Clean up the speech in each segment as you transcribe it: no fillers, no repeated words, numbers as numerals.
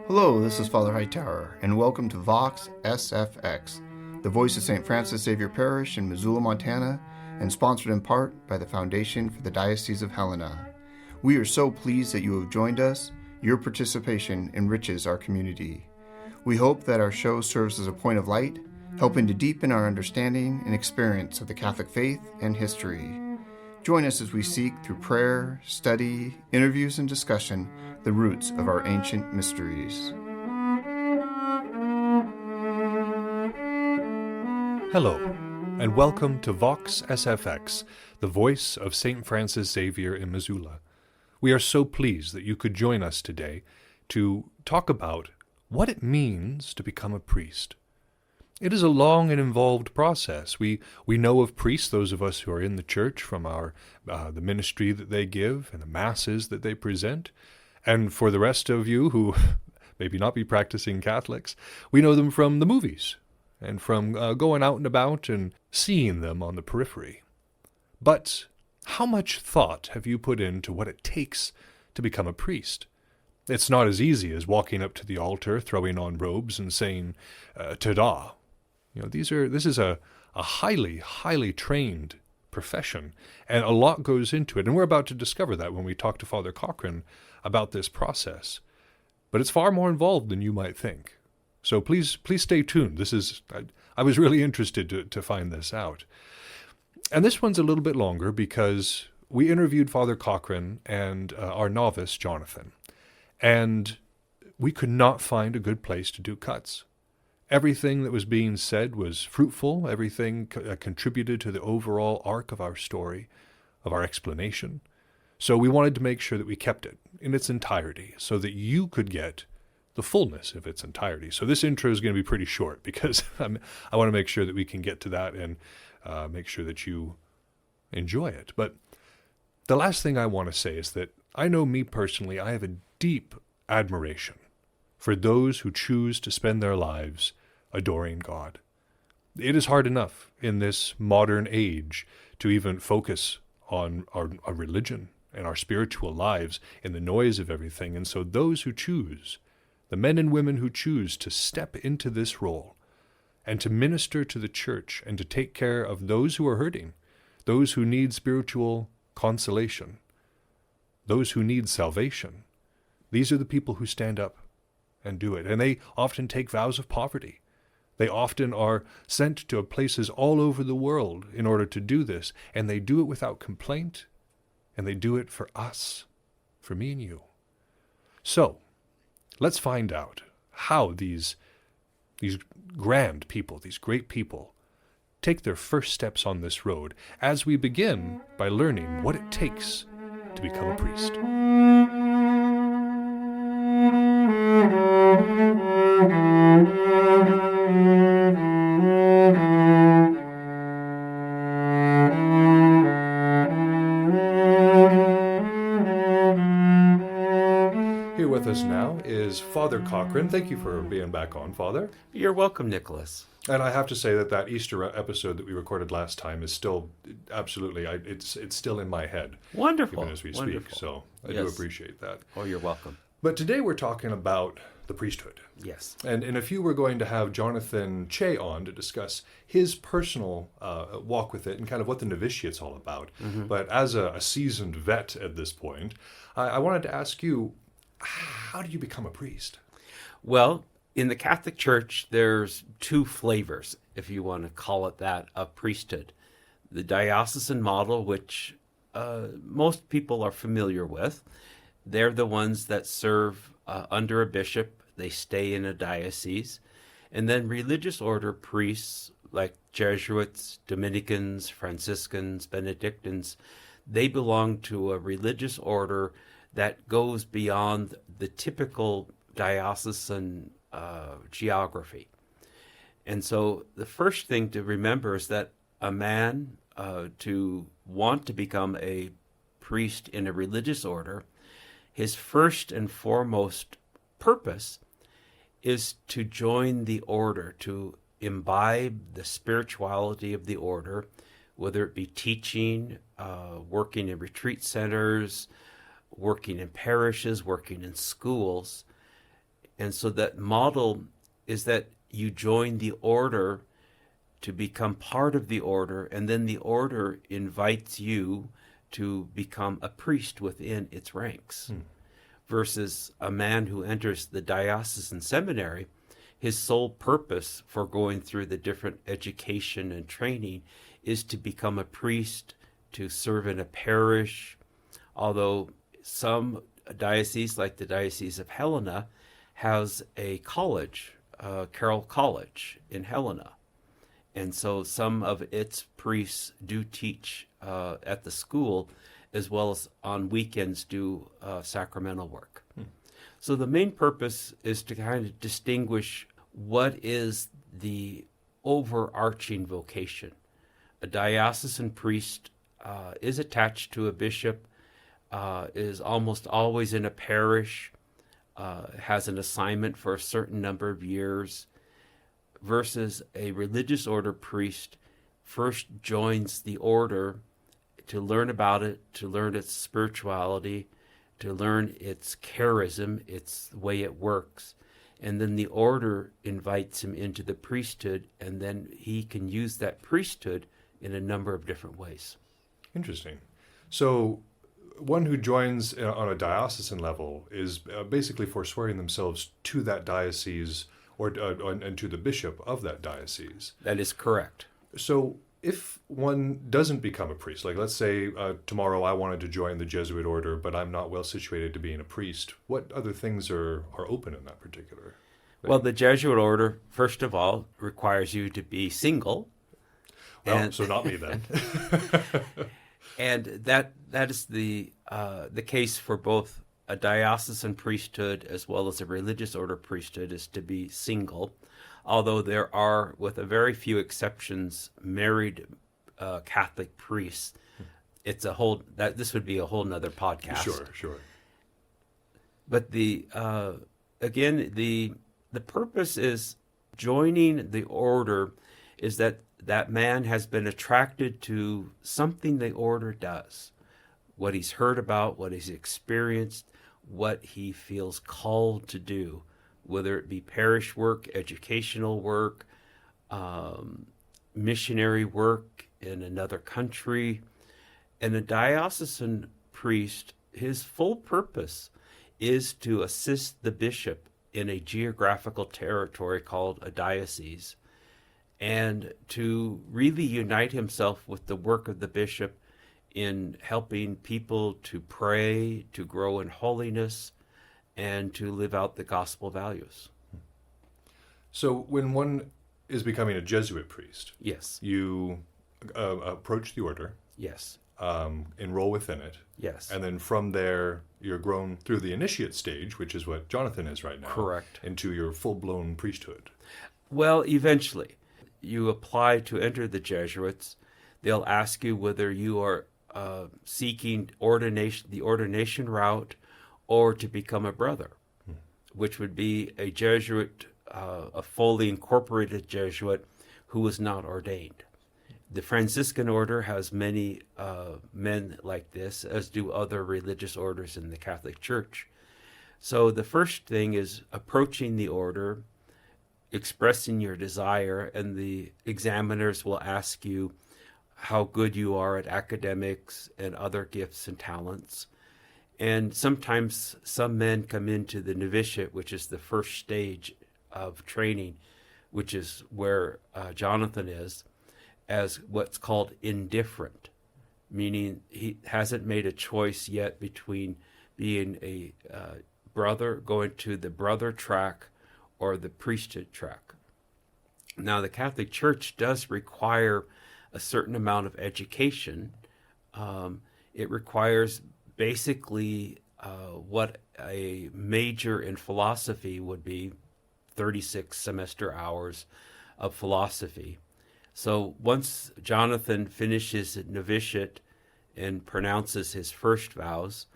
Hello, this is Father Hightower, and welcome to Vox SFX, the voice of St. Francis Xavier Parish in Missoula, Montana, and sponsored in part by the Foundation for the Diocese of Helena. We are so pleased that you have joined us. Your participation enriches our community. We hope that our show serves as a point of light, helping to deepen our understanding and experience of the Catholic faith and history. Join us as we seek through prayer, study, interviews, and discussion the roots of our ancient mysteries. Hello, and welcome to Vox SFX, the voice of St. Francis Xavier in Missoula. We are so pleased that you could join us today to talk about what it means to become a priest. It is a long and involved process. We know of priests, those of us who are in the church, from the ministry that they give and the masses that they present. And for the rest of you who maybe not be practicing Catholics, we know them from the movies and from going out and about and seeing them on the periphery. But how much thought have you put into what it takes to become a priest? It's not as easy as walking up to the altar, throwing on robes, and saying, ta-da. You know, this is a highly trained profession, and a lot goes into it. And we're about to discover that when we talk to Father Cochran about this process. But it's far more involved than you might think. So please stay tuned. I was really interested to find this out. And this one's a little bit longer because we interviewed Father Cochran and our novice, Jonathan. And we could not find a good place to do cuts. Everything that was being said was fruitful. Everything contributed to the overall arc of our story, of our explanation. So we wanted to make sure that we kept it in its entirety so that you could get the fullness of its entirety. So this intro is going to be pretty short because I want to make sure that we can get to that and make sure that you enjoy it. But the last thing I want to say is that I know me personally, I have a deep admiration for those who choose to spend their lives adoring God. It is hard enough in this modern age to even focus on our religion and our spiritual lives in the noise of everything. And so those who choose, the men and women who choose to step into this role and to minister to the church and to take care of those who are hurting, those who need spiritual consolation, those who need salvation, these are the people who stand up and do it. And they often take vows of poverty. They often are sent to places all over the world in order to do this. And they do it without complaint. And they do it for us, for me and you. So, let's find out how these grand people, these great people, take their first steps on this road as we begin by learning what it takes to become a priest. Here with us now is Father Cochran. Thank you for being back on, Father. You're welcome, Nicholas. And I have to say that Easter episode that we recorded last time is still absolutely, it's still in my head. Wonderful. Even as we Wonderful. speak, so I do appreciate that. Oh, you're welcome. But today we're talking about the priesthood. Yes. And in a few we're going to have Jonathan Choe on to discuss his personal walk with it and kind of what the novitiate's all about. Mm-hmm. But as a seasoned vet at this point, I wanted to ask you, how do you become a priest? Well, in the Catholic Church, there's two flavors, if you want to call it that, of priesthood. The diocesan model, which most people are familiar with. They're the ones that serve under a bishop. They stay in a diocese. And then religious order priests like Jesuits, Dominicans, Franciscans, Benedictines, they belong to a religious order that goes beyond the typical diocesan geography. And so the first thing to remember is that a man to want to become a priest in a religious order, his first and foremost purpose is to join the order, to imbibe the spirituality of the order, whether it be teaching, working in retreat centers, working in parishes, working in schools. And so that model is that you join the order to become part of the order, and then the order invites you to become a priest within its ranks. Versus a man who enters the diocesan seminary, his sole purpose for going through the different education and training is to become a priest, to serve in a parish, although some dioceses, like the Diocese of Helena, has a college, Carroll College in Helena. And so some of its priests do teach at the school, as well as on weekends do sacramental work. So the main purpose is to kind of distinguish what is the overarching vocation. A diocesan priest is attached to a bishop, is almost always in a parish, has an assignment for a certain number of years, versus a religious order priest first joins the order to learn about it, to learn its spirituality, to learn its charism, its way it works. And then the order invites him into the priesthood, and then he can use that priesthood in a number of different ways. Interesting. So one who joins on a diocesan level is basically forswearing themselves to that diocese and to the bishop of that diocese. That is correct. So if one doesn't become a priest, like let's say tomorrow I wanted to join the Jesuit order, but I'm not well situated to being a priest, what other things are open in that particular thing? Well, the Jesuit order, first of all, requires you to be single. Well, so not me then. And that is the case for both a diocesan priesthood as well as a religious order priesthood, is to be single. Although there are, with a very few exceptions, married Catholic priests. It's this would be a whole nother podcast. Sure. But the purpose is joining the order is that man has been attracted to something the order does, what he's heard about, what he's experienced, what he feels called to do, whether it be parish work, educational work, missionary work in another country. And a diocesan priest, his full purpose is to assist the bishop in a geographical territory called a diocese, and to really unite himself with the work of the bishop in helping people to pray, to grow in holiness, and to live out the gospel values. So when one is becoming a Jesuit priest, Yes. you approach the order, Yes. enroll within it, Yes. and then from there you're grown through the initiate stage, which is what Jonathan is right now. Correct. Into your full-blown priesthood. Well, eventually, you apply to enter the Jesuits. They'll ask you whether you are seeking the ordination route or to become a brother, which would be a Jesuit, a fully incorporated Jesuit who was not ordained. The Franciscan order has many men like this, as do other religious orders in the Catholic Church. So the first thing is approaching the order, expressing your desire, and the examiners will ask you how good you are at academics and other gifts and talents. And sometimes some men come into the novitiate, which is the first stage of training, which is where Jonathan is, as what's called indifferent, meaning he hasn't made a choice yet between being a brother, going to the brother track or the priesthood track. Now, the Catholic Church does require a certain amount of education. It requires basically what a major in philosophy would be, 36 semester hours of philosophy. So once Jonathan finishes novitiate and pronounces his first vows,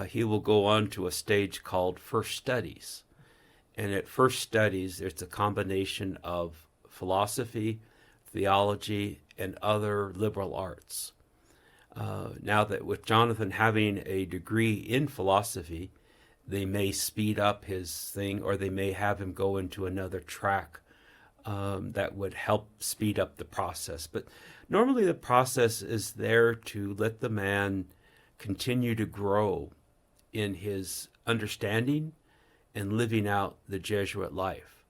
he will go on to a stage called First Studies. And at First Studies, it's a combination of philosophy, theology, and other liberal arts. Now that with Jonathan having a degree in philosophy, they may speed up his thing, or they may have him go into another track that would help speed up the process. But normally the process is there to let the man continue to grow in his understanding and living out the Jesuit life.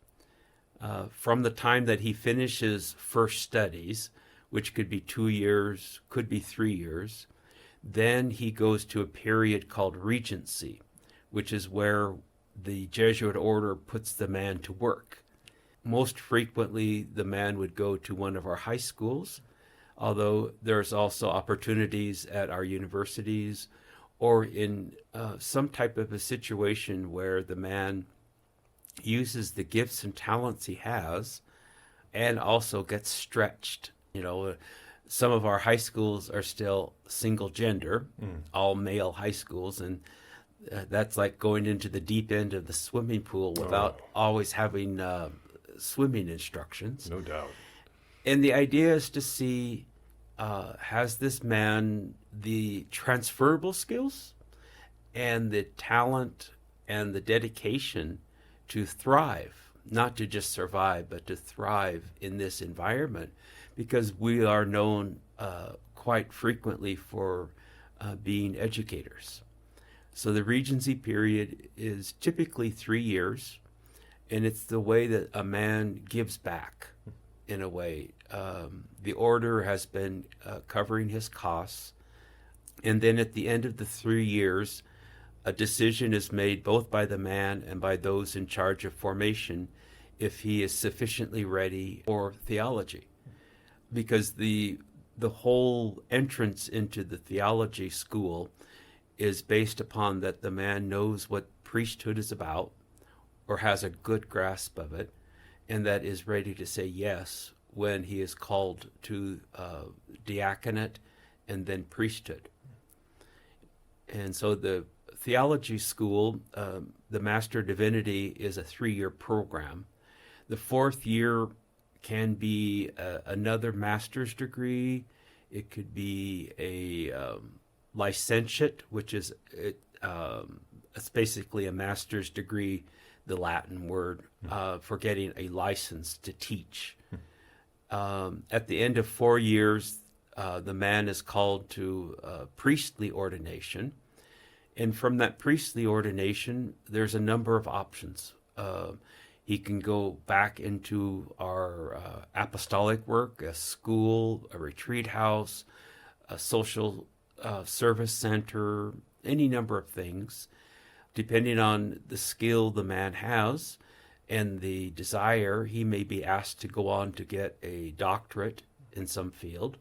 From the time that he finishes first studies, which could be 2 years, could be 3 years, then he goes to a period called regency, which is where the Jesuit order puts the man to work. Most frequently, the man would go to one of our high schools, although there's also opportunities at our universities or in some type of a situation where the man uses the gifts and talents he has and also gets stretched. Some of our high schools are still single gender, all male high schools, and that's like going into the deep end of the swimming pool without always having swimming instructions. No doubt. And the idea is to see, has this man the transferable skills and the talent and the dedication to thrive, not to just survive, but to thrive in this environment, because we are known quite frequently for being educators. So the Regency period is typically 3 years, and it's the way that a man gives back, in a way. The order has been covering his costs, and then at the end of the 3 years, a decision is made both by the man and by those in charge of formation if he is sufficiently ready for theology. Because the whole entrance into the theology school is based upon that the man knows what priesthood is about or has a good grasp of it, and that is ready to say yes when he is called to diaconate and then priesthood. And so the theology school, the Master of Divinity, is a 3-year program. The 4th year can be another master's degree. It could be a licentiate, which is it's basically a master's degree, the Latin word, for getting a license to teach. At the end of 4 years, the man is called to priestly ordination. And from that priestly ordination, there's a number of options. He can go back into our apostolic work, a school, a retreat house, a social service center, any number of things. Depending on the skill the man has and the desire, he may be asked to go on to get a doctorate in some field.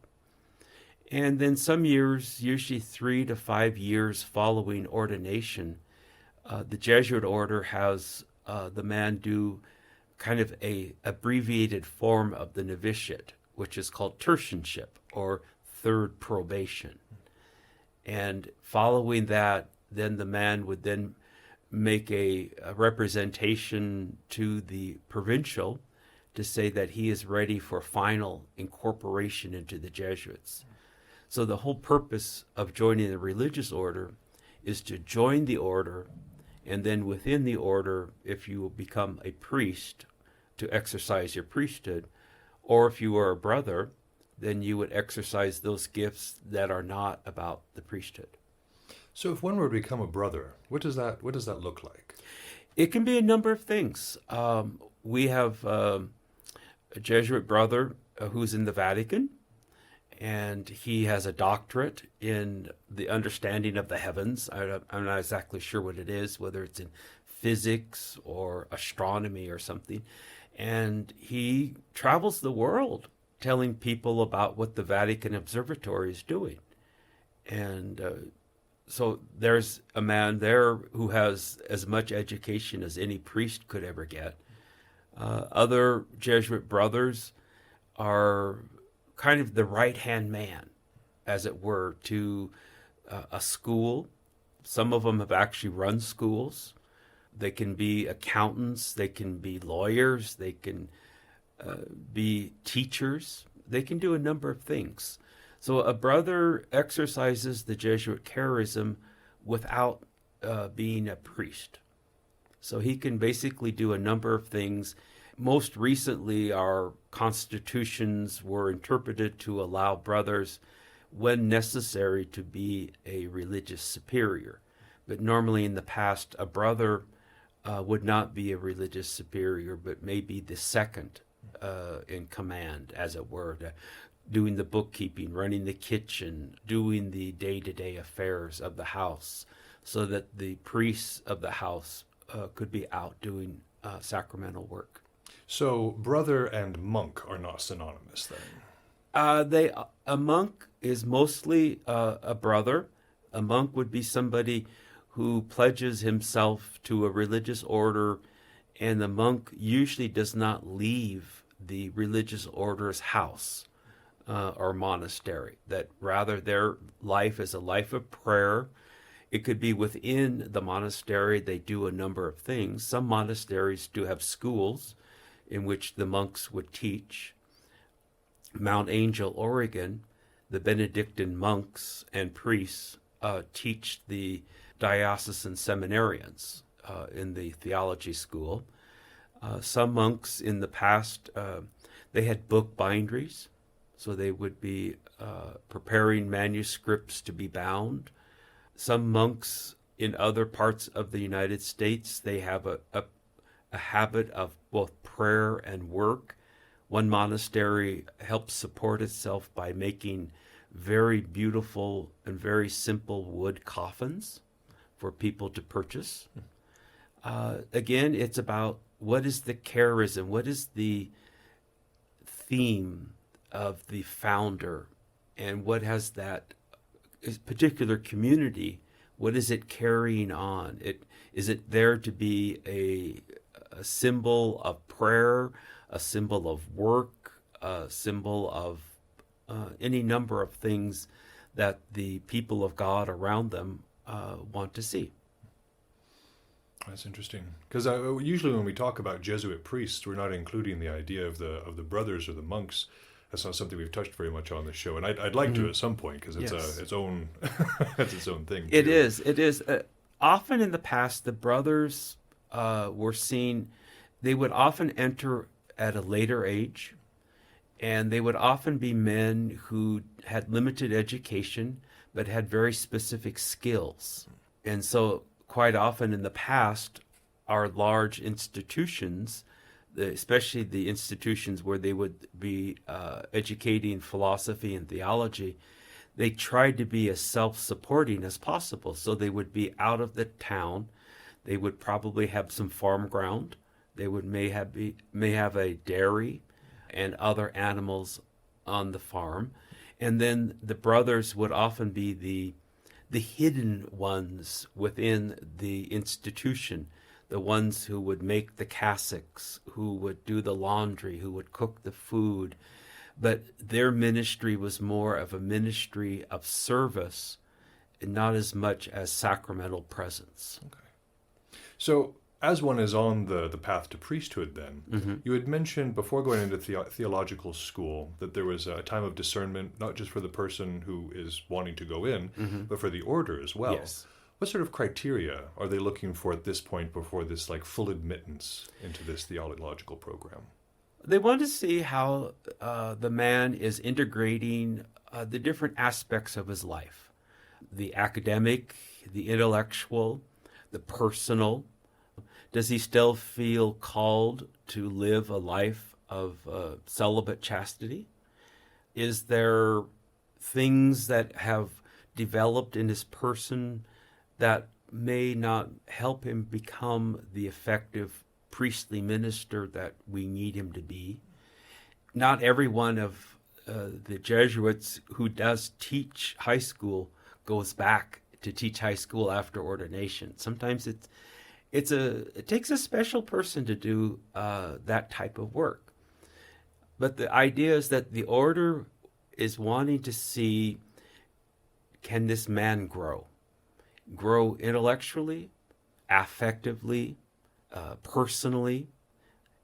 And then some years, usually 3 to 5 years following ordination, the Jesuit order has the man do kind of a abbreviated form of the novitiate, which is called tertianship or third probation. And following that, then the man would then make a representation to the provincial to say that he is ready for final incorporation into the Jesuits. So the whole purpose of joining the religious order is to join the order, and then within the order, if you will become a priest, to exercise your priesthood, or if you are a brother, then you would exercise those gifts that are not about the priesthood. So if one were to become a brother, what does that look like? It can be a number of things. We have a Jesuit brother who's in the Vatican, and he has a doctorate in the understanding of the heavens. I'm not exactly sure what it is, whether it's in physics or astronomy or something. And he travels the world telling people about what the Vatican Observatory is doing. And so there's a man there who has as much education as any priest could ever get. Other Jesuit brothers are kind of the right-hand man, as it were, to a school. Some of them have actually run schools. They can be accountants, they can be lawyers, they can be teachers. They can do a number of things. So a brother exercises the Jesuit charism without being a priest. So he can basically do a number of things. Most recently, our constitutions were interpreted to allow brothers, when necessary, to be a religious superior. But normally in the past, a brother would not be a religious superior, but maybe the second in command, as it were, doing the bookkeeping, running the kitchen, doing the day-to-day affairs of the house, so that the priests of the house could be out doing sacramental work. So brother and monk are not synonymous then? A monk is mostly a brother. A monk would be somebody who pledges himself to a religious order, and the monk usually does not leave the religious order's house or monastery. That rather their life is a life of prayer. It could be within the monastery. They do a number of things. Some monasteries do have schools in which the monks would teach. Mount Angel, Oregon, the Benedictine monks and priests teach the diocesan seminarians in the theology school. Some monks in the past, they had book binderies, so they would be preparing manuscripts to be bound. Some monks in other parts of the United States, they have a habit of both prayer and work. One monastery helps support itself by making very beautiful and very simple wood coffins for people to purchase. Again, it's about what is the charism, what is the theme of the founder, and what has that particular community, what is it carrying on? Is it there to be a symbol of prayer, a symbol of work, a symbol of any number of things that the people of God around them want to see? That's interesting, because usually when we talk about Jesuit priests, we're not including the idea of the brothers or the monks. That's not something we've touched very much on the show, and I'd like to at some point, because it's its own it's its own thing. It is. Often in the past, the brothers were seen. They would often enter at a later age, and they would often be men who had limited education but had very specific skills. And so quite often in the past, our large institutions, especially the institutions where they would be educating philosophy and theology, they tried to be as self-supporting as possible. So they would be out of the town. They would probably have some farm ground. They would may have a dairy and other animals on the farm. And then the brothers would often be the hidden ones within the institution, the ones who would make the cassocks, who would do the laundry, who would cook the food. But their ministry was more of a ministry of service and not as much as sacramental presence. Okay. So as one is on the path to priesthood then, you had mentioned before going into theological school that there was a time of discernment, not just for the person who is wanting to go in, but for the order as well. Yes. What sort of criteria are they looking for at this point before this full admittance into this theological program? They want to see how the man is integrating the different aspects of his life. The academic, the intellectual, the personal. Does he still feel called to live a life of celibate chastity? Is there things that have developed in his person that may not help him become the effective priestly minister that we need him to be? Not every one of the Jesuits who does teach high school goes back to teach high school after ordination. Sometimes it takes a special person to do that type of work. But the idea is that the order is wanting to see, can this man grow intellectually, affectively, personally?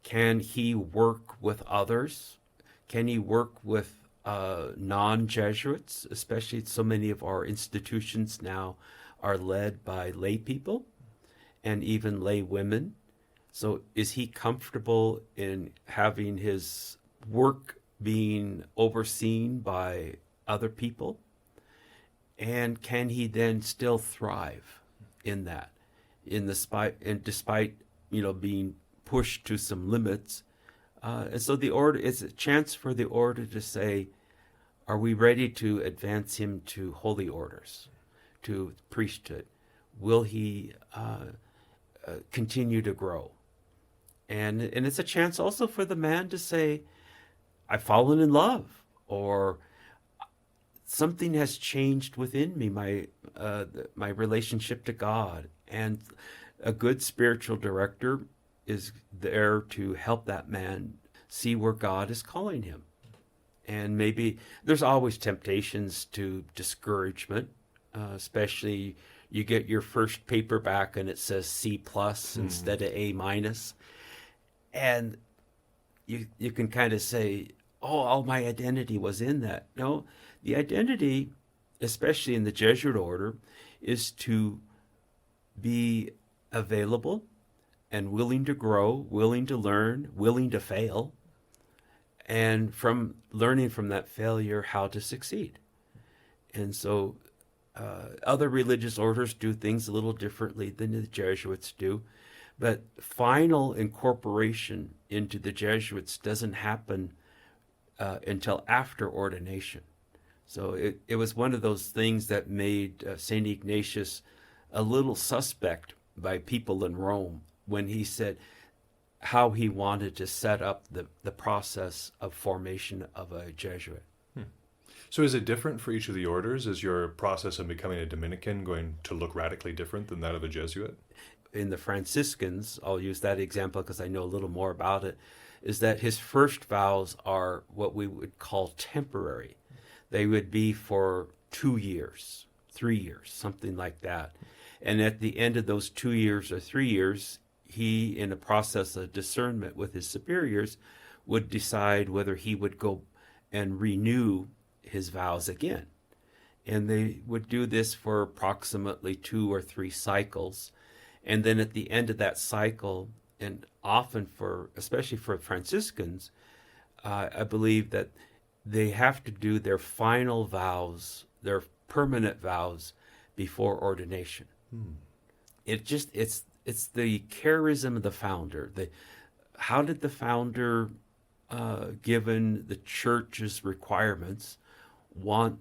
Can he work with others? Can he work with non-Jesuits? Especially so many of our institutions now are led by lay people and even lay women. So is he comfortable in having his work being overseen by other people? And can he then still thrive in that? Despite being pushed to some limits. And so the order, it's a chance for the order to say, are we ready to advance him to holy orders, to priesthood? Will he continue to grow? And it's a chance also for the man to say, I've fallen in love, or something has changed within me, my relationship to God. And a good spiritual director is there to help that man see where God is calling him. And maybe there's always temptations to discouragement, especially you get your first paper back and it says C plus instead of A minus. And you can kind of say, oh, all my identity was in that. No, the identity, especially in the Jesuit order, is to be available and willing to grow, willing to learn, willing to fail, and from learning from that failure how to succeed. And so other religious orders do things a little differently than the Jesuits do, but final incorporation into the Jesuits doesn't happen until after ordination. So it was one of those things that made St. Ignatius a little suspect by people in Rome when he said how he wanted to set up the process of formation of a Jesuit. So is it different for each of the orders? Is your process of becoming a Dominican going to look radically different than that of a Jesuit? In the Franciscans, I'll use that example because I know a little more about it, is that his first vows are what we would call temporary. They would be for 2 years, 3 years, something like that. And at the end of those 2 years or 3 years, he, in a process of discernment with his superiors, would decide whether he would go and renew his vows again. And they would do this for approximately 2 or 3 cycles. And then at the end of that cycle, and often especially for Franciscans, I believe that they have to do their final vows, their permanent vows, before ordination. It's the charism of the founder. How did the founder, given the church's requirements, want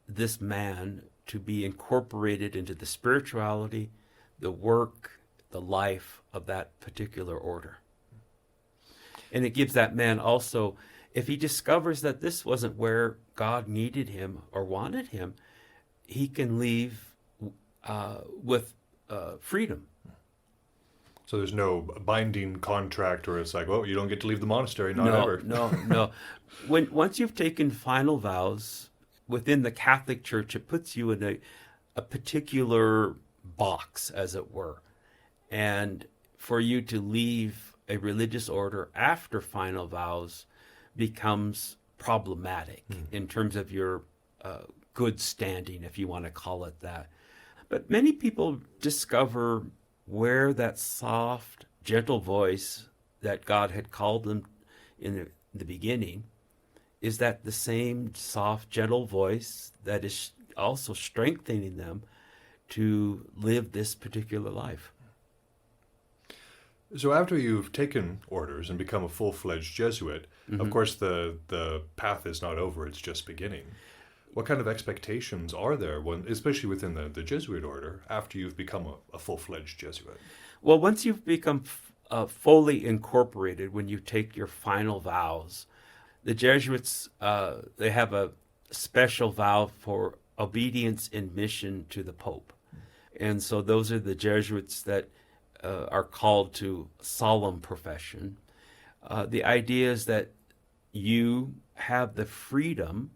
this man to be incorporated into the spirituality, the work, the life of that particular order? And it gives that man also, if he discovers that this wasn't where God needed him or wanted him, he can leave with freedom. So there's no binding contract where it's like, well, you don't get to leave the monastery, not ever. No. Once you've taken final vows within the Catholic Church, it puts you in a particular box, as it were. And for you to leave a religious order after final vows becomes problematic in terms of your good standing, if you want to call it that. But many people discover where that soft, gentle voice that God had called them in the beginning, is that the same soft, gentle voice that is also strengthening them to live this particular life. So after you've taken orders and become a full-fledged Jesuit, of course the path is not over, it's just beginning. What kind of expectations are there, especially within the Jesuit order, after you've become a full-fledged Jesuit? Well, once you've become fully incorporated, when you take your final vows, the Jesuits, they have a special vow for obedience in mission to the Pope. And so those are the Jesuits that are called to solemn profession. The idea is that you have the freedom,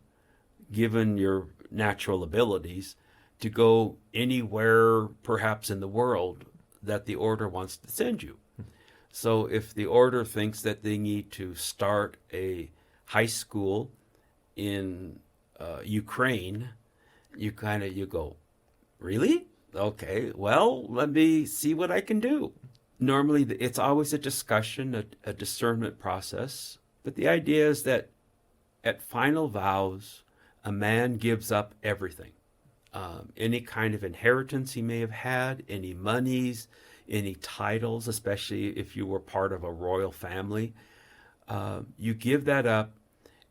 given your natural abilities, to go anywhere perhaps in the world that the order wants to send you. So if the order thinks that they need to start a high school in Ukraine, you go, really? Okay, well, let me see what I can do. Normally, it's always a discussion, a discernment process. But the idea is that at final vows, a man gives up everything. Any kind of inheritance he may have had, any monies, any titles, especially if you were part of a royal family. You give that up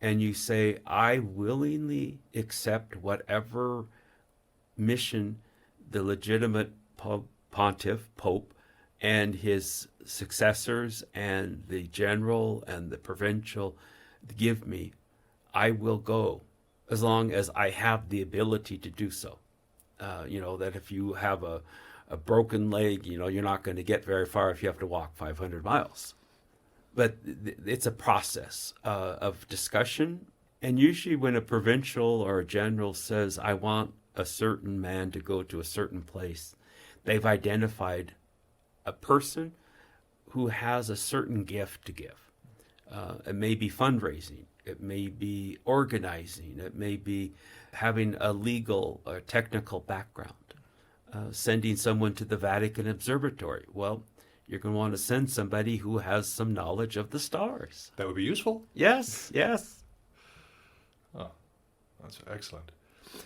and you say, I willingly accept whatever mission the legitimate pontiff, pope, and his successors and the general and the provincial give me. I will go as long as I have the ability to do so. That if you have a broken leg, you're not going to get very far if you have to walk 500 miles. But it's a process of discussion. And usually when a provincial or a general says, I want a certain man to go to a certain place, they've identified a person who has a certain gift to give. It may be fundraising. It may be organizing. It may be having a legal or technical background. Sending someone to the Vatican Observatory. Well, you're going to want to send somebody who has some knowledge of the stars. That would be useful. Yes, yes. Oh, that's excellent.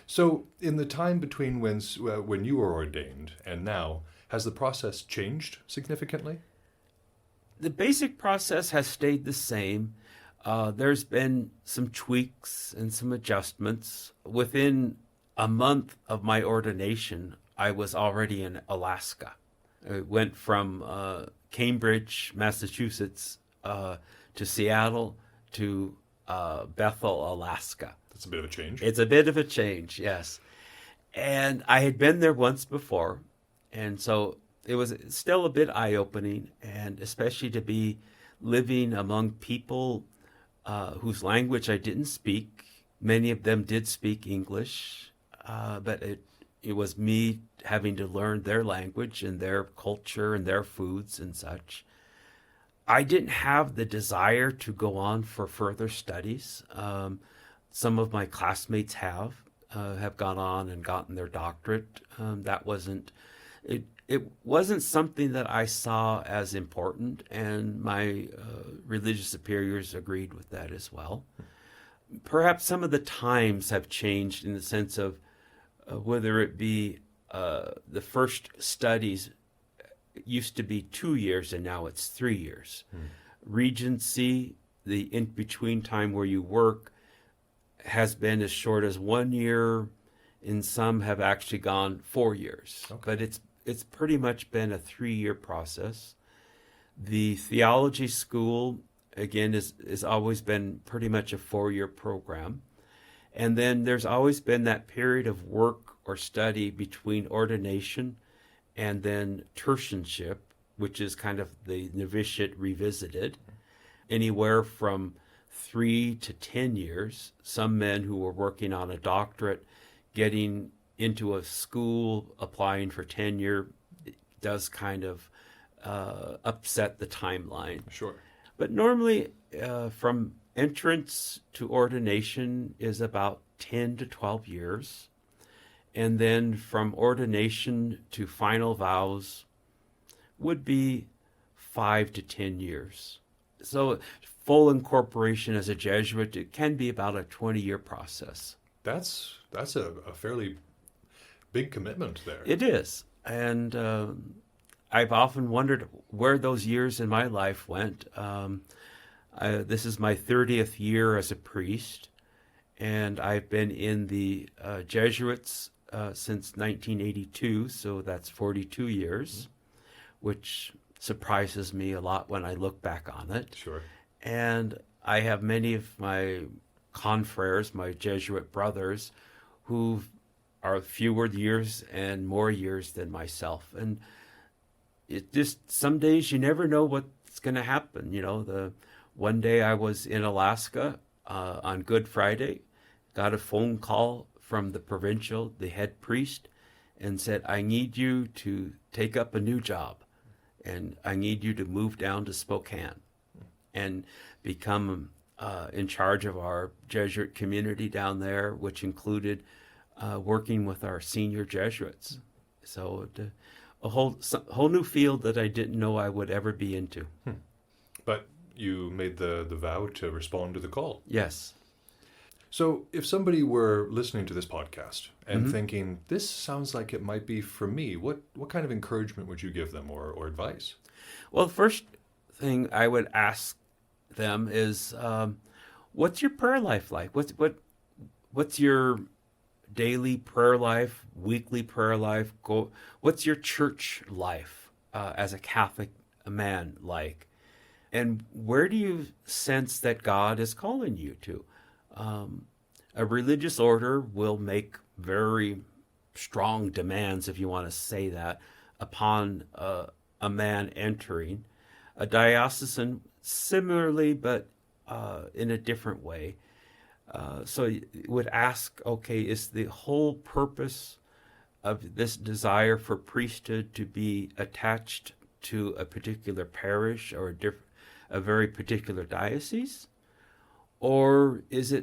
So, in the time between when you were ordained and now, has the process changed significantly? The basic process has stayed the same. There's been some tweaks and some adjustments. Within a month of my ordination, I was already in Alaska. I went from Cambridge, Massachusetts, to Seattle, to Bethel, Alaska. That's a bit of a change. It's a bit of a change, yes. And I had been there once before, and so it was still a bit eye-opening, and especially to be living among people whose language I didn't speak. Many of them did speak English, but it was me having to learn their language and their culture and their foods and such. I didn't have the desire to go on for further studies. Some of my classmates have gone on and gotten their doctorate. That wasn't it. It wasn't something that I saw as important, and my religious superiors agreed with that as well. Perhaps some of the times have changed in the sense of whether it be the first studies used to be 2 years and now it's 3 years. Regency, the in-between time where you work, has been as short as 1 year, and some have actually gone 4 years. Okay. But it's pretty much been a 3-year process. The theology school, again, is always been pretty much a 4-year program. And then there's always been that period of work or study between ordination and then tertianship, which is kind of the novitiate revisited, anywhere from 3 to 10 years. Some men who were working on a doctorate, getting into a school, applying for tenure, does kind of upset the timeline. Sure. But normally, from entrance to ordination is about 10 to 12 years. And then from ordination to final vows would be 5 to 10 years. So full incorporation as a Jesuit, it can be about a 20-year process. That's a fairly big commitment there. It is. And I've often wondered where those years in my life went. This is my 30th year as a priest, and I've been in the Jesuits since 1982, so that's 42 years, which surprises me a lot when I look back on it. Sure. And I have many of my confreres, my Jesuit brothers, who are fewer years and more years than myself. And it just, some days you never know what's going to happen. One day I was in Alaska on Good Friday, got a phone call from the provincial, the head priest, and said, I need you to take up a new job, and I need you to move down to Spokane and become in charge of our Jesuit community down there, which included working with our senior Jesuits. So a whole new field that I didn't know I would ever be into. But you made the vow to respond to the call. Yes. So if somebody were listening to this podcast and thinking, this sounds like it might be for me, what kind of encouragement would you give them or advice? Well, the first thing I would ask them is, what's your prayer life like? What's your daily prayer life, weekly prayer life? What's your church life as a Catholic man like? And where do you sense that God is calling you to? A religious order will make very strong demands, if you want to say that, upon a man entering. A diocesan, similarly, but in a different way. So you would ask, okay, is the whole purpose of this desire for priesthood to be attached to a particular parish or a very particular diocese? Or is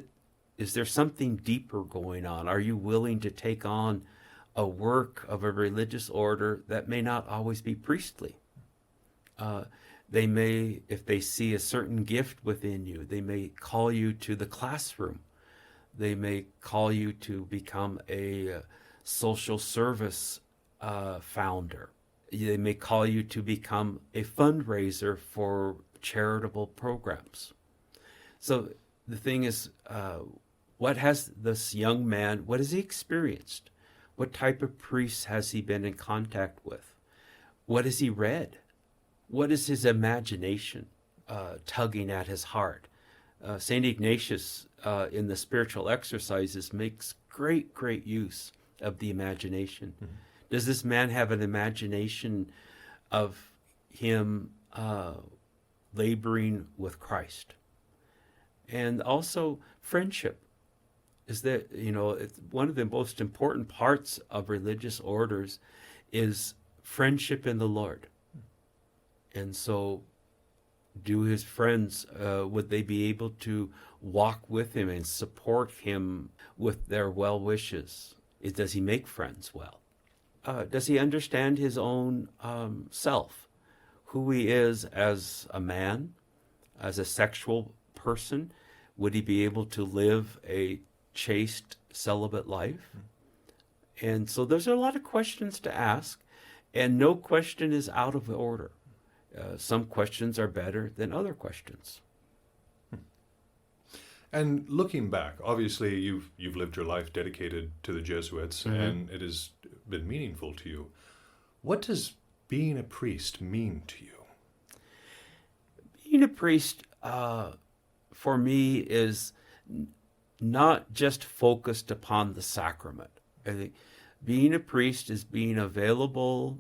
there something deeper going on? Are you willing to take on a work of a religious order that may not always be priestly? They may, if they see a certain gift within you, they may call you to the classroom. They may call you to become a social service founder. They may call you to become a fundraiser for charitable programs. So the thing is, what has this young man, what has he experienced? What type of priests has he been in contact with? What has he read? What is his imagination tugging at his heart? St. Ignatius in the spiritual exercises makes great use of the imagination. Mm-hmm. Does this man have an imagination of him laboring with Christ? And also friendship. Is that, it's one of the most important parts of religious orders is friendship in the Lord. And so do his friends, would they be able to walk with him and support him with their well wishes? Does he make friends well? Does he understand his own self, who he is as a man, as a sexual person? Would he be able to live a chaste, celibate life? And so there's a lot of questions to ask, and no question is out of order. Some questions are better than other questions. And looking back, obviously you've lived your life dedicated to the Jesuits, and it has been meaningful to you. What does being a priest mean to you? Being a priest, for me, is not just focused upon the sacrament. I think being a priest is being available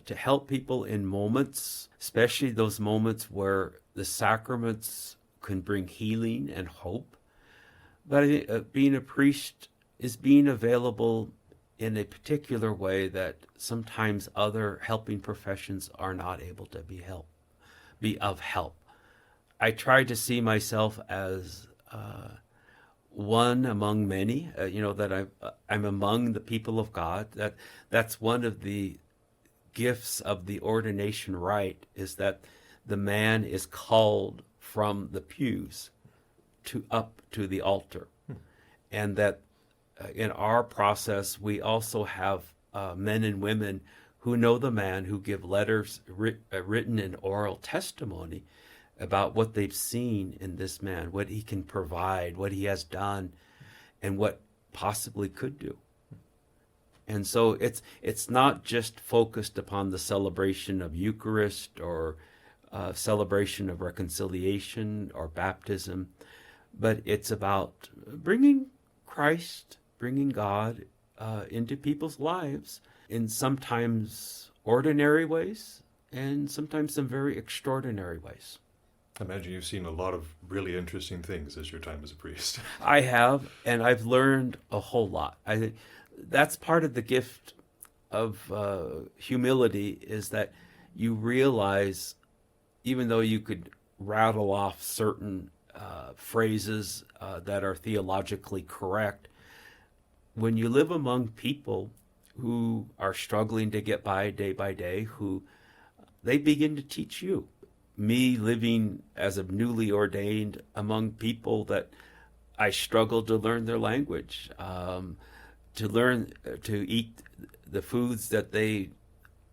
to help people in moments, especially those moments where the sacraments can bring healing and hope. But I think being a priest is being available in a particular way that sometimes other helping professions are not able to be of help. I try to see myself as one among many, that I'm among the people of God. That's one of the gifts of the ordination rite, is that the man is called from the pews up to the altar. And that in our process, we also have men and women who know the man, who give letters, written and oral testimony about what they've seen in this man, what he can provide, what he has done, and what possibly could do. And so it's not just focused upon the celebration of Eucharist or celebration of reconciliation or baptism, but it's about bringing Christ, bringing God into people's lives in sometimes ordinary ways and sometimes some very extraordinary ways. I imagine you've seen a lot of really interesting things as your time as a priest. I have, and I've learned a whole lot. I think that's part of the gift of humility, is that you realize, even though you could rattle off certain phrases that are theologically correct, when you live among people who are struggling to get by day, who they begin to teach you. Me living as a newly ordained among people that I struggled to learn their language, to learn to eat the foods that they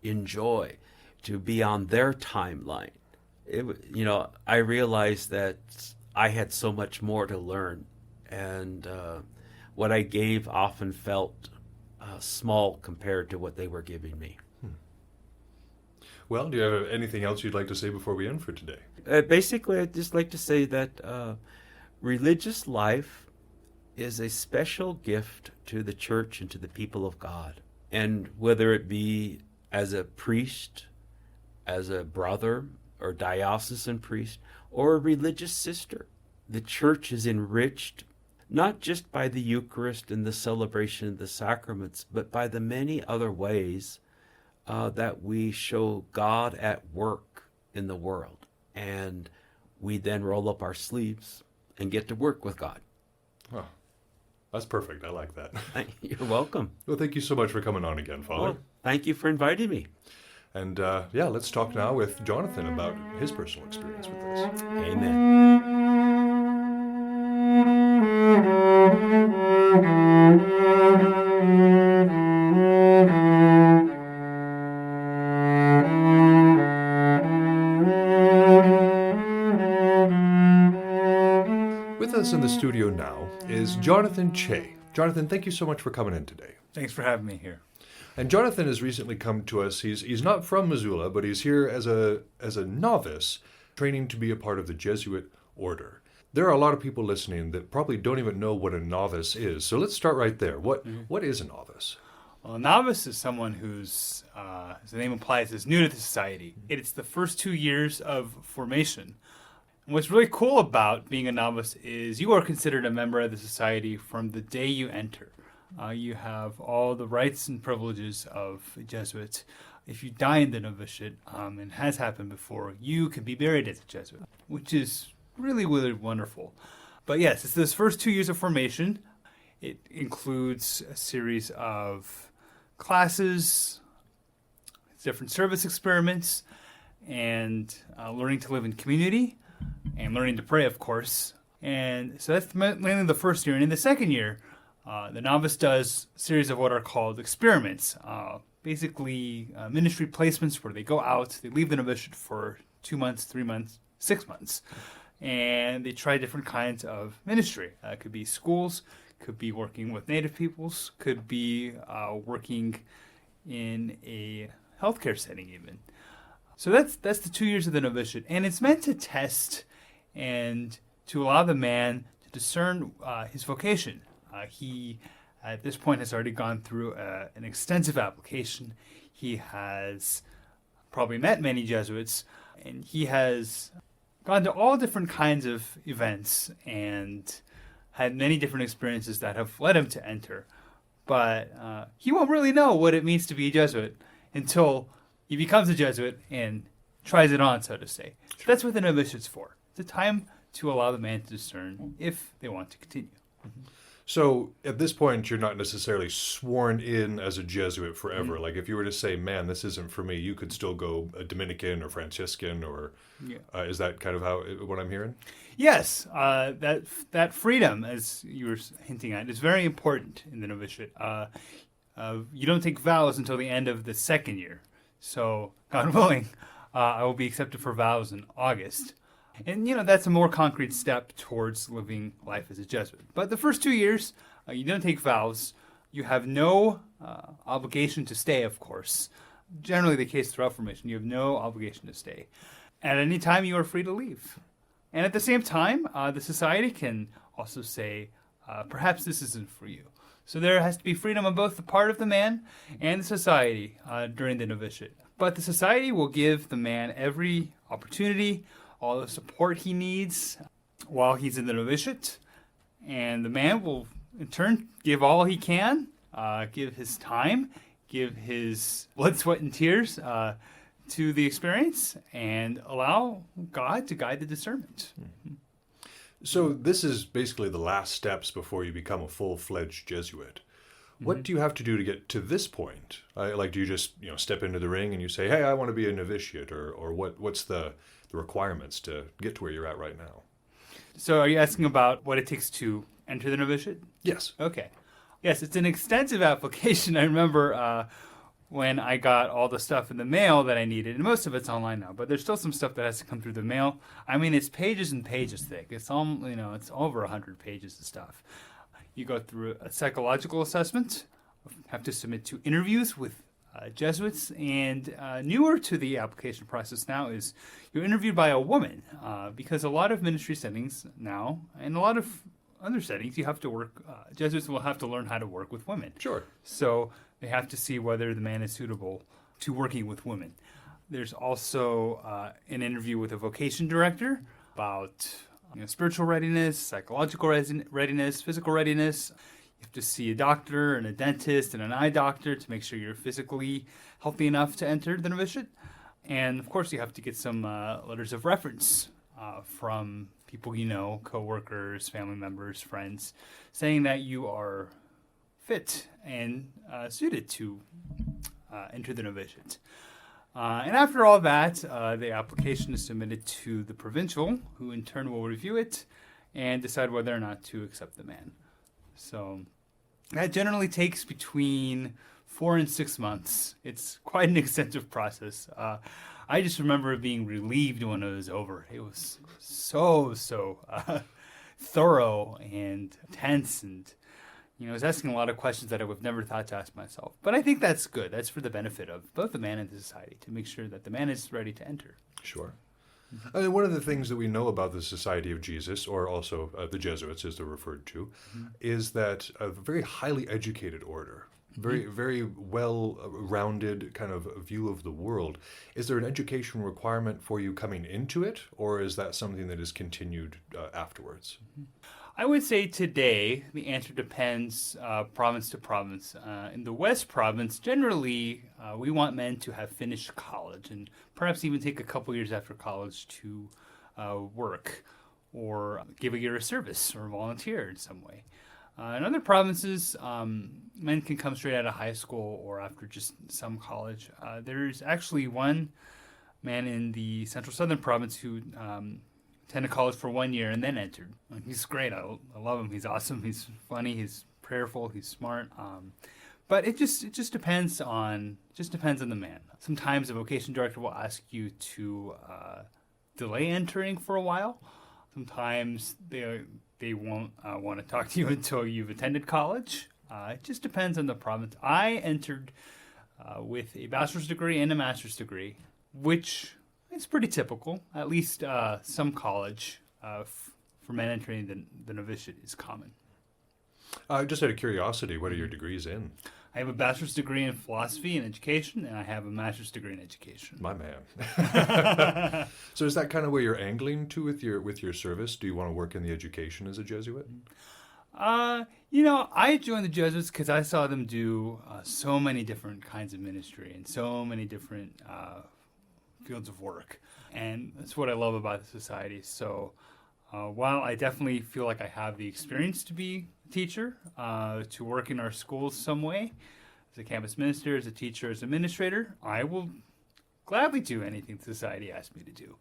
enjoy, to be on their timeline. I realized that I had so much more to learn, and what I gave often felt small compared to what they were giving me. Well, do you have anything else you'd like to say before we end for today? Basically, I'd just like to say that religious life is a special gift to the church and to the people of God. And whether it be as a priest, as a brother or diocesan priest, or a religious sister, the church is enriched not just by the Eucharist and the celebration of the sacraments, but by the many other ways that we show God at work in the world. And we then roll up our sleeves and get to work with God. Oh, that's perfect. I like that. You're welcome. Well, thank you so much for coming on again, Father. Well, thank you for inviting me. And let's talk now with Jonathan about his personal experience with this. Amen. With us in the studio now is Jonathan Choe. Jonathan, thank you so much for coming in today. Thanks for having me here. And Jonathan has recently come to us. He's not from Missoula, but he's here as a novice, training to be a part of the Jesuit order. There are a lot of people listening that probably don't even know what a novice is. So let's start right there. What is a novice? Well, a novice is someone who's, as the name implies, is new to the society. It's the first 2 years of formation. And what's really cool about being a novice is you are considered a member of the society from the day you enter. You have all the rights and privileges of a Jesuit. If you die in the novitiate, and has happened before, you can be buried as a Jesuit, which is really, really wonderful. But yes, it's those first 2 years of formation. It includes a series of classes, different service experiments, and learning to live in community, and learning to pray, of course. And so that's mainly the first year. And in the second year, the novice does a series of what are called experiments, basically ministry placements where they go out, they leave the novitiate for 2 months, 3 months, 6 months, and they try different kinds of ministry. It could be schools, could be working with Native peoples, could be working in a healthcare setting even. So that's the 2 years of the novitiate, and it's meant to test and to allow the man to discern his vocation. He, at this point, has already gone through an extensive application. He has probably met many Jesuits, and he has gone to all different kinds of events and had many different experiences that have led him to enter. But he won't really know what it means to be a Jesuit until he becomes a Jesuit and tries it on, so to say. So that's what the novitiate's for. It's a time to allow the man to discern if they want to continue. Mm-hmm. So at this point, you're not necessarily sworn in as a Jesuit forever. Mm-hmm. Like if you were to say, man, this isn't for me, you could still go a Dominican or Franciscan or is that kind of what I'm hearing? Yes. That freedom, as you were hinting at, is very important in the novitiate. You don't take vows until the end of the second year. So, God willing, I will be accepted for vows in August. And, that's a more concrete step towards living life as a Jesuit. But the first 2 years, you don't take vows. You have no obligation to stay, of course. Generally the case throughout formation, you have no obligation to stay. At any time, you are free to leave. And at the same time, the society can also say, perhaps this isn't for you. So there has to be freedom on both the part of the man and the society during the novitiate. But the society will give the man every opportunity, all the support he needs while he's in the novitiate. And the man will, in turn, give all he can, give his time, give his blood, sweat, and tears to the experience, and allow God to guide the discernment. Mm-hmm. So this is basically the last steps before you become a full-fledged Jesuit. What do you have to do to get to this point? Like, do you just step into the ring and you say, "Hey, I want to be a novitiate," or what's the requirements to get to where you're at right now? So are you asking about what it takes to enter the novitiate? Yes. Okay. Yes, it's an extensive application. I remember when I got all the stuff in the mail that I needed, and most of it's online now, but there's still some stuff that has to come through the mail. I mean, it's pages and pages thick. It's it's over 100 pages of stuff. You go through a psychological assessment, have to submit 2 interviews with Jesuits, and newer to the application process now is you're interviewed by a woman, because a lot of ministry settings now, and a lot of other settings, you have to work, Jesuits will have to learn how to work with women. Sure. So they have to see whether the man is suitable to working with women. There's also an interview with a vocation director about spiritual readiness, psychological readiness, physical readiness. You have to see a doctor and a dentist and an eye doctor to make sure you're physically healthy enough to enter the novitiate. And of course, you have to get some letters of reference from people co-workers, family members, friends, saying that you are fit and suited to enter the novitiate. And after all that, the application is submitted to the provincial, who in turn will review it and decide whether or not to accept the man. So that generally takes between 4 and 6 months. It's quite an extensive process. I just remember being relieved when it was over. It was so thorough and tense, and I was asking a lot of questions that I would have never thought to ask myself. But I think that's good. That's for the benefit of both the man and the society, to make sure that the man is ready to enter. Sure. I mean, one of the things that we know about the Society of Jesus, or also the Jesuits, as they're referred to, is that a very highly educated order, very well-rounded kind of view of the world. Is there an education requirement for you coming into it, or is that something that is continued afterwards? I would say today the answer depends province to province. In the West Province, generally, we want men to have finished college and perhaps even take a couple years after college to work or give a year of service or volunteer in some way. In other provinces, men can come straight out of high school or after just some college. There's actually one man in the Central Southern Province who attended college for 1 year and then entered. He's great. I love him. He's awesome. He's funny. He's prayerful. He's smart. But it just depends on the man. Sometimes the vocation director will ask you to delay entering for a while. Sometimes they won't want to talk to you until you've attended college. It just depends on the province. I entered with a bachelor's degree and a master's degree, which is pretty typical. At least some college for men entering the novitiate is common. Just out of curiosity, what are your degrees in? I have a bachelor's degree in philosophy and education, and I have a master's degree in education. My man. So is that kind of where you're angling to with your service? Do you want to work in the education as a Jesuit? I joined the Jesuits because I saw them do so many different kinds of ministry and so many different fields of work. And that's what I love about the society. So while I definitely feel like I have the experience to be a teacher, to work in our schools some way, as a campus minister, as a teacher, as an administrator, I will gladly do anything society asks me to do.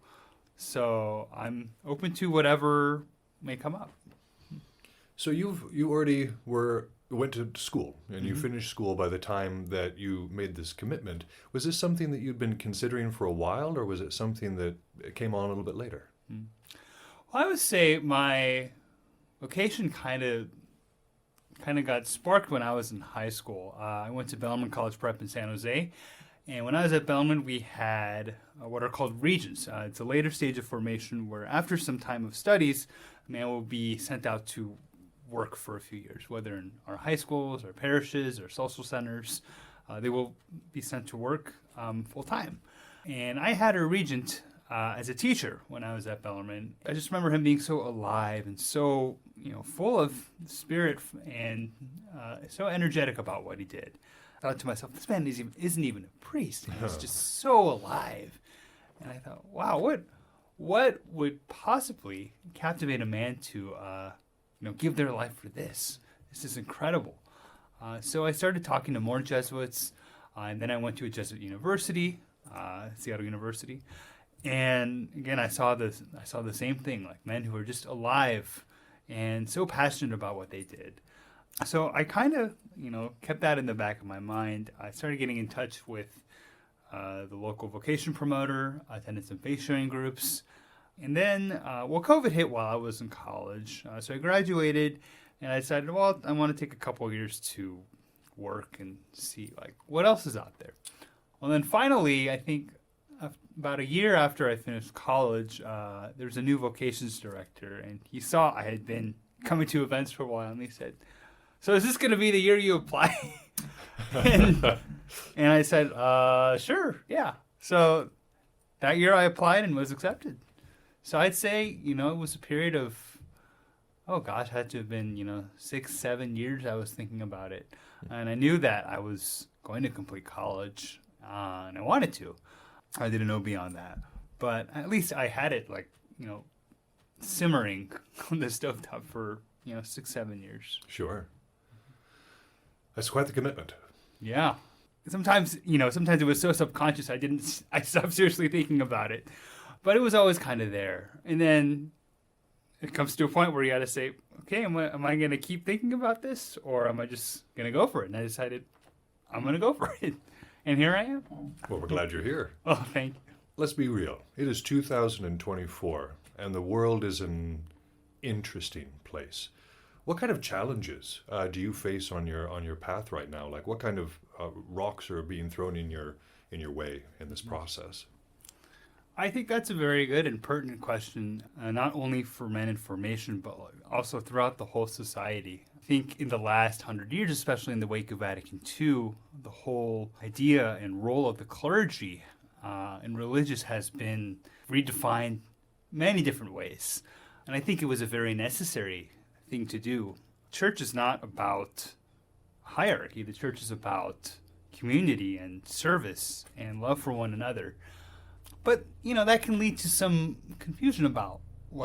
So I'm open to whatever may come up. So you already went to school, and you finished school by the time that you made this commitment. Was this something that you'd been considering for a while, or was it something that came on a little bit later? Well, I would say my vocation kind of got sparked when I was in high school. I went to Bellman College Prep in San Jose, and when I was at Bellman, we had what are called regents. It's a later stage of formation where after some time of studies, a man will be sent out to work for a few years, whether in our high schools, our parishes, or social centers. They will be sent to work full time. And I had a regent as a teacher when I was at Bellarmine. I just remember him being so alive and so full of spirit and so energetic about what he did. I thought to myself, this man isn't even a priest. He's just so alive. And I thought, wow, what would possibly captivate a man to give their life for this? This is incredible. So I started talking to more Jesuits, and then I went to a Jesuit university, Seattle University, and again I saw the same thing, like men who were just alive and so passionate about what they did. So I kind of, kept that in the back of my mind. I started getting in touch with the local vocation promoter, attended some faith sharing groups. And then, COVID hit while I was in college. So I graduated and I decided, well, I want to take a couple of years to work and see what else is out there. Well, then finally, I think about a year after I finished college, there was a new vocations director, and he saw I had been coming to events for a while, and he said, "So is this going to be the year you apply?" and I said, "Sure, yeah." So that year I applied and was accepted. So I'd say, it was a period of, had to have been, 6-7 years I was thinking about it. And I knew that I was going to complete college, and I wanted to. I didn't know beyond that. But at least I had it, simmering on the stovetop for, 6-7 years. Sure. That's quite the commitment. Yeah. Sometimes it was so subconscious I stopped seriously thinking about it. But it was always kind of there. And then it comes to a point where you got to say, okay, am I going to keep thinking about this, or am I just going to go for it? And I decided I'm going to go for it. And here I am. Well, we're glad you're here. Oh, thank you. Let's be real. It is 2024, and the world is an interesting place. What kind of challenges do you face on your path right now? What kind of rocks are being thrown in your way in this process? I think that's a very good and pertinent question, not only for men in formation, but also throughout the whole society. I think in the last 100 years, especially in the wake of Vatican II, the whole idea and role of the clergy and religious has been redefined many different ways. And I think it was a very necessary thing to do. Church is not about hierarchy. The church is about community and service and love for one another. But, that can lead to some confusion about, we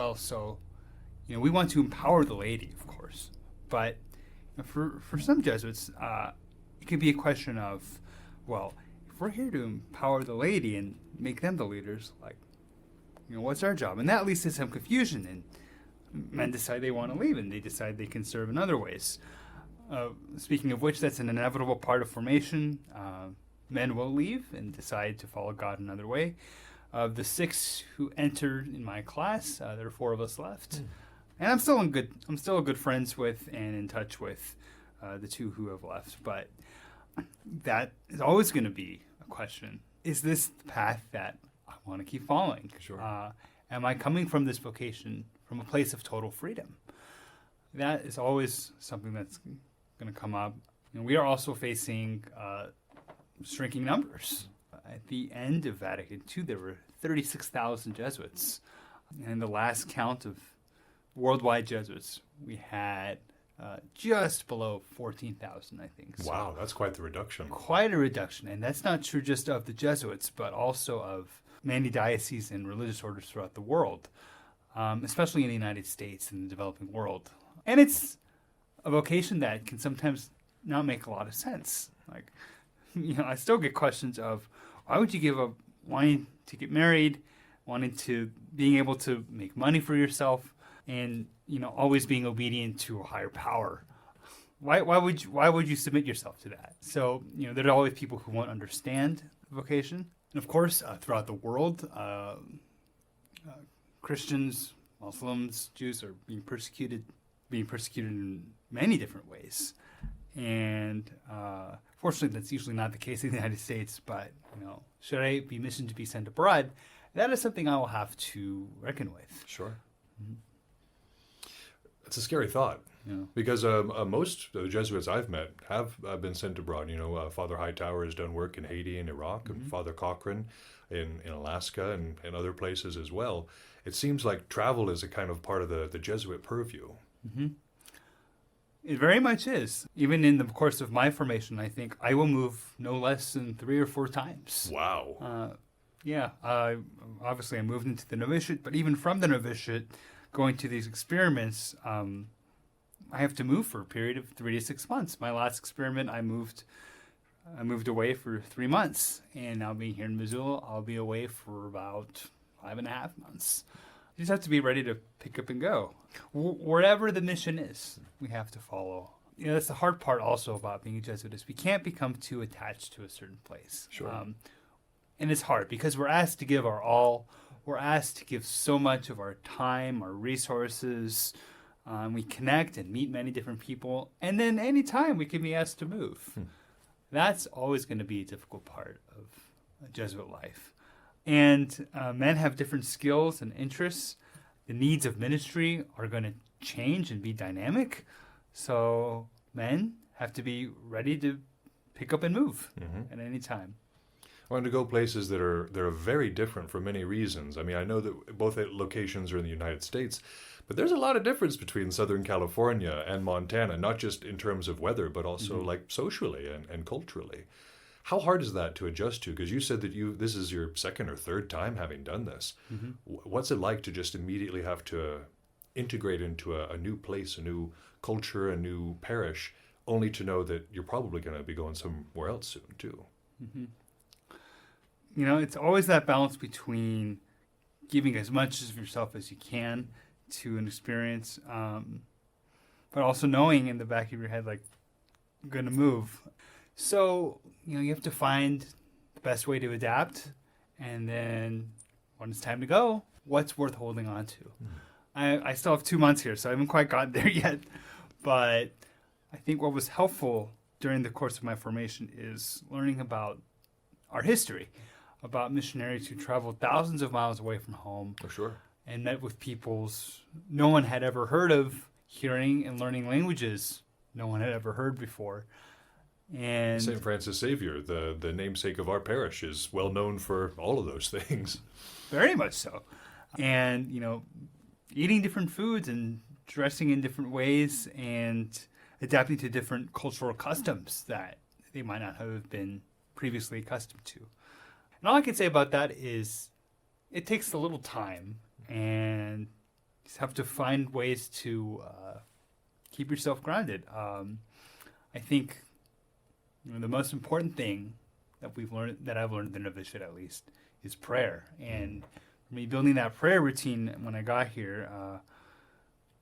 want to empower the laity, of course. But for some Jesuits, it can be a question of, if we're here to empower the laity and make them the leaders, what's our job? And that leads to some confusion, and men decide they want to leave, and they decide they can serve in other ways. Speaking of which, that's an inevitable part of formation. Men will leave and decide to follow God another way. Of the 6 who entered in my class, there are 4 of us left, and I'm still good friends with and in touch with the 2 who have left. But that is always going to be a question: is this the path that I want to keep following? Sure. Am I coming from this vocation from a place of total freedom? That is always something that's going to come up. And we are also facing shrinking numbers. At the end of Vatican II, there were 36,000 Jesuits. And in the last count of worldwide Jesuits, we had just below 14,000, I think. So wow, that's quite the reduction. Quite a reduction. And that's not true just of the Jesuits, but also of many dioceses and religious orders throughout the world, especially in the United States and the developing world. And it's a vocation that can sometimes not make a lot of sense. I still get questions of, why would you give up wanting to get married, wanting to being able to make money for yourself, and always being obedient to a higher power? Why would you submit yourself to that? So there are always people who won't understand the vocation, and of course throughout the world, Christians, Muslims, Jews are being persecuted in many different ways. And fortunately, that's usually not the case in the United States. But, should I be missioned to be sent abroad, that is something I will have to reckon with. Sure. Mm-hmm. It's a scary thought. Yeah. Because most of the Jesuits I've met have been sent abroad. Father Hightower has done work in Haiti and Iraq, and Father Cochran in Alaska and other places as well. It seems like travel is a kind of part of the Jesuit purview. Mm-hmm. It very much is. Even in the course of my formation, I think I will move no less than 3 or 4 times. Wow. Obviously I moved into the novitiate, but even from the novitiate, going to these experiments, I have to move for a period of 3 to 6 months. My last experiment, I moved away for 3 months, and now being here in Missoula, I'll be away for about 5.5 months. You just have to be ready to pick up and go. Wherever the mission is, we have to follow. That's the hard part also about being a Jesuit is we can't become too attached to a certain place. Sure. And it's hard because we're asked to give our all. We're asked to give so much of our time, our resources. We connect and meet many different people. And then anytime we can be asked to move. That's always going to be a difficult part of a Jesuit life. And men have different skills and interests. The needs of ministry are going to change and be dynamic. So men have to be ready to pick up and move at any time. Well, and to go places that are very different for many reasons. I mean, I know that both locations are in the United States, but there's a lot of difference between Southern California and Montana, not just in terms of weather, but also like socially and culturally. How hard is that to adjust to? Because you said that this is your second or third time having done this. What's it like to just immediately have to integrate into a new place, a new culture, a new parish, only to know that you're probably going to be going somewhere else soon too? It's always that balance between giving as much of yourself as you can to an experience, but also knowing in the back of your head, like, I'm going to move. So, you have to find the best way to adapt, and then when it's time to go, what's worth holding on to? I still have 2 months here, so I haven't quite gotten there yet, but I think what was helpful during the course of my formation is learning about our history, about missionaries who traveled thousands of miles away from home. For sure. And met with peoples no one had ever heard of, hearing and learning languages no one had ever heard before. And St. Francis Xavier, the namesake of our parish, is well known for all of those things. Very much so. And, eating different foods and dressing in different ways and adapting to different cultural customs that they might not have been previously accustomed to. And all I can say about that is it takes a little time, and you just have to find ways to keep yourself grounded. I think the most important thing that I've learned in the novitiate at least, is prayer. And for me, building that prayer routine when I got here,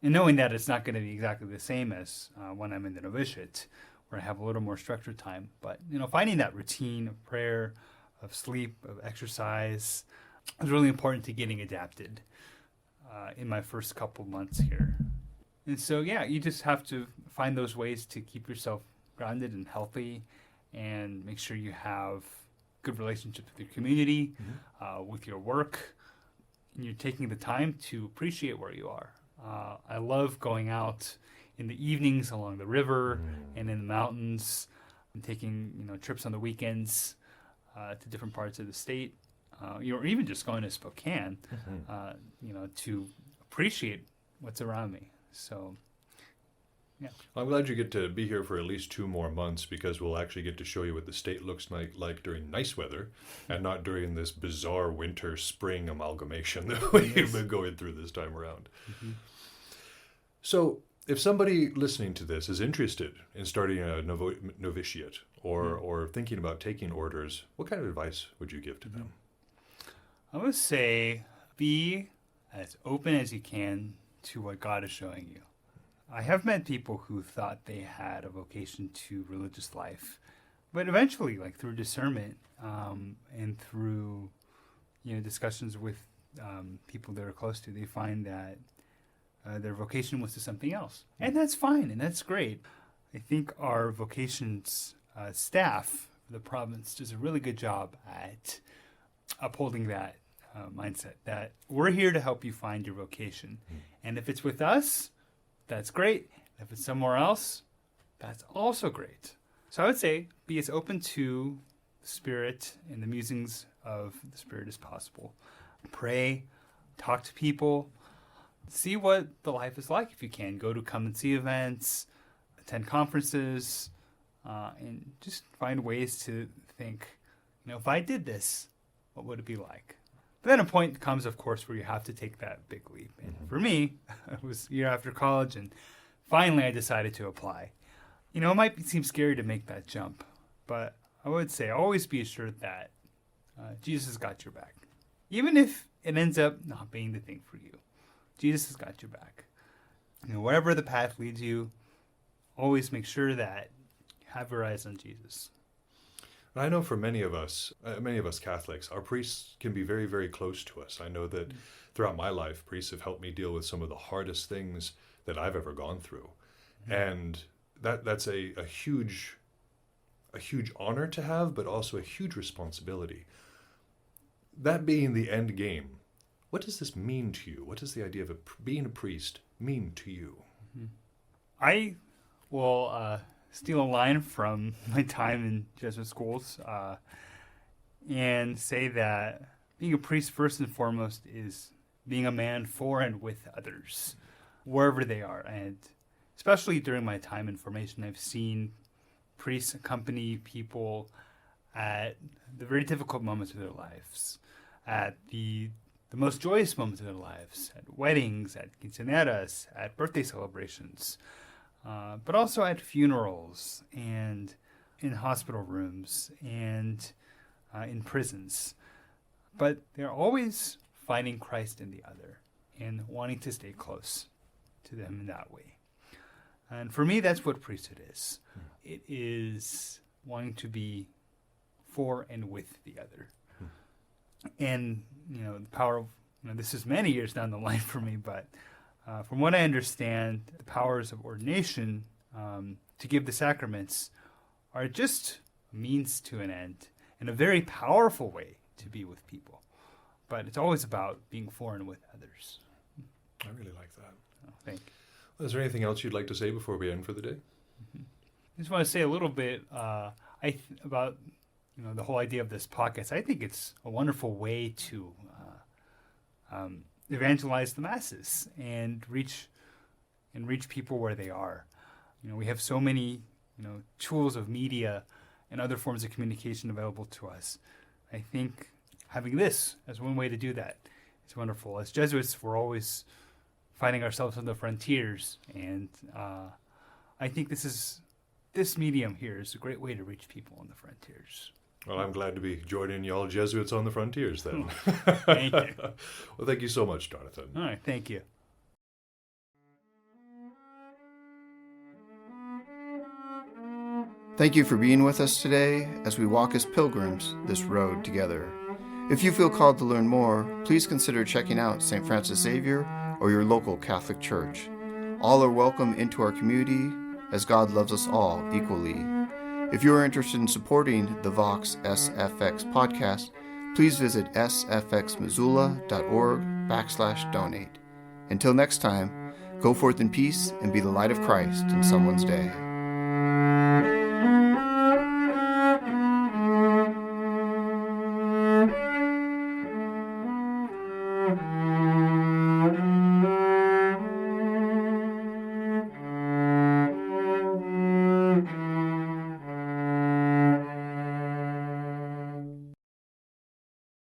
and knowing that it's not going to be exactly the same as when I'm in the novitiate, where I have a little more structured time. But finding that routine of prayer, of sleep, of exercise, is really important to getting adapted in my first couple months here. And so, you just have to find those ways to keep yourself grounded and healthy, and make sure you have good relationships with your community, with your work, and you're taking the time to appreciate where you are. I love going out in the evenings along the river and in the mountains, and taking trips on the weekends to different parts of the state, or even just going to Spokane, to appreciate what's around me. So, yeah. I'm glad you get to be here for at least 2 more months, because we'll actually get to show you what the state looks like during nice weather and not during this bizarre winter-spring amalgamation that we've been going through this time around. So if somebody listening to this is interested in starting a novitiate or thinking about taking orders, what kind of advice would you give to them? I would say be as open as you can to what God is showing you. I have met people who thought they had a vocation to religious life, but eventually, through discernment and through discussions with people they're close to, they find that their vocation was to something else. And that's fine, and that's great. I think our vocations staff, the province, does a really good job at upholding that mindset, that we're here to help you find your vocation. And if it's with us, that's great. If it's somewhere else, that's also great. So I would say be as open to the Spirit and the musings of the Spirit as possible. Pray, talk to people, see what the life is like if you can. Go to come and see events, attend conferences, and just find ways to think, if I did this, what would it be like? But then a point comes, of course, where you have to take that big leap. And for me, it was a year after college, and finally I decided to apply. You know, it might seem scary to make that jump, but I would say always be assured that Jesus has got your back. Even if it ends up not being the thing for you, Jesus has got your back. You know, wherever the path leads you, always make sure that you have your eyes on Jesus. I know for many of us Catholics, our priests can be very, very close to us. I know that throughout my life, priests have helped me deal with some of the hardest things that I've ever gone through. And that's a huge honor to have, but also a huge responsibility. That being the end game, what does this mean to you? What does the idea of being a priest mean to you? I will steal a line from my time in Jesuit schools and say that being a priest, first and foremost, is being a man for and with others, wherever they are. And especially during my time in formation, I've seen priests accompany people at the very difficult moments of their lives, at the most joyous moments of their lives, at weddings, at quinceañeras, at birthday celebrations, but also at funerals and in hospital rooms and in prisons. But they're always finding Christ in the other and wanting to stay close to them in that way. And for me, that's what priesthood is. It is wanting to be for and with the other. And, you know, the power of, this is many years down the line for me, but from what I understand, the powers of ordination to give the sacraments are just a means to an end and a very powerful way to be with people. But it's always about being for and with others. I really like that. Oh, thank you. Well, is there anything else you'd like to say before we end for the day? I just want to say a little bit about the whole idea of this podcast. I think it's a wonderful way to evangelize the masses and reach people where they are. You know, we have so many tools of media and other forms of communication available to us. I think having this as one way to do that is wonderful. As Jesuits, we're always finding ourselves on the frontiers, and I think this medium here is a great way to reach people on the frontiers. Well, I'm glad to be joining y'all Jesuits on the frontiers then. Thank you. Well, thank you so much, Jonathan. All right, thank you. Thank you for being with us today as we walk as pilgrims this road together. If you feel called to learn more, please consider checking out St. Francis Xavier or your local Catholic church. All are welcome into our community as God loves us all equally. If you are interested in supporting the Vox SFX podcast, please visit sfxmissoula.org/donate. Until next time, go forth in peace and be the light of Christ in someone's day.